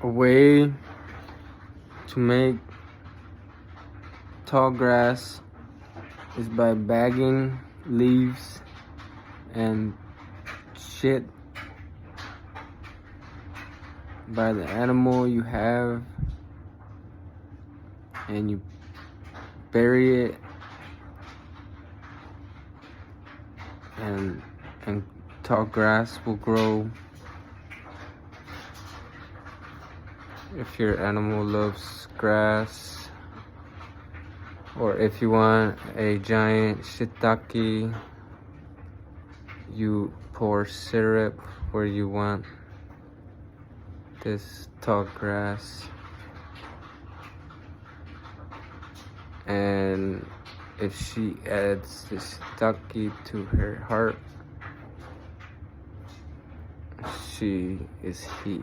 A way to make tall grass is by bagging leaves and shit by the animal you have, and you bury it, and tall grass will grow. If your animal loves grass, or if you want a giant shiitake, you pour syrup where you want this tall grass, and if she adds the shiitake to her heart, she is he.